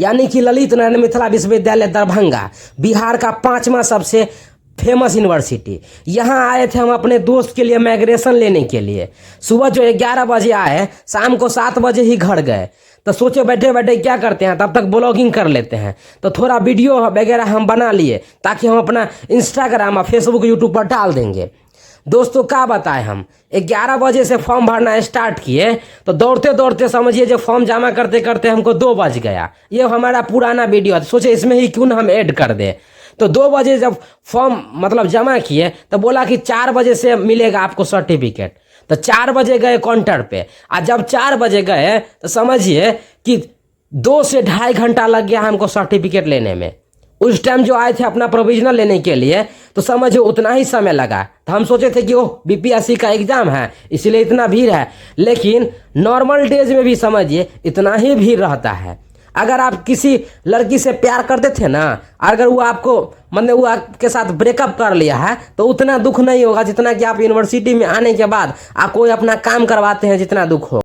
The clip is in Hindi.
यानी कि ललित नारायण मिथिला विश्वविद्यालय दरभंगा बिहार का 5वां सबसे फेमस यूनिवर्सिटी। यहाँ आए थे हम अपने दोस्त के लिए माइग्रेशन लेने के लिए। सुबह जो 11 बजे आए, शाम को 7 बजे ही घर गए। तो सोचे बैठे बैठे क्या करते हैं, तब तक ब्लॉगिंग कर लेते हैं। तो थोड़ा वीडियो वगैरह हम बना लिए ताकि हम अपना इंस्टाग्राम और फेसबुक यूट्यूब पर डाल देंगे। दोस्तों क्या बताएं, हम 11 बजे से फॉर्म भरना स्टार्ट किए तो दौड़ते दौड़ते समझिए जो फॉर्म जमा करते करते हमको 2 बज गया। ये हमारा पुराना वीडियो है, सोचे इसमें ही क्यों ना हम ऐड कर दे। तो 2 बजे जब फॉर्म जमा किए तो बोला कि 4 बजे से मिलेगा आपको सर्टिफिकेट। तो 4 बजे गए काउंटर पे, और जब 4 बजे गए तो समझिए कि 2 से 2.5 घंटा लग गया हमको सर्टिफिकेट लेने में। उस टाइम जो आए थे अपना प्रोविजनल लेने के लिए तो समझिए उतना ही समय लगा। तो हम सोचे थे कि ओह बीपीएससी का एग्जाम है इसलिए इतना भीड़ है, लेकिन नॉर्मल डेज में भी समझिए इतना ही भीड़ रहता है। अगर आप किसी लड़की से प्यार करते थे ना, अगर वो आपको मतलब वो आपके साथ ब्रेकअप कर लिया है तो उतना दुख नहीं होगा जितना कि आप यूनिवर्सिटी में आने के बाद आप कोई अपना काम करवाते हैं जितना दुख हो।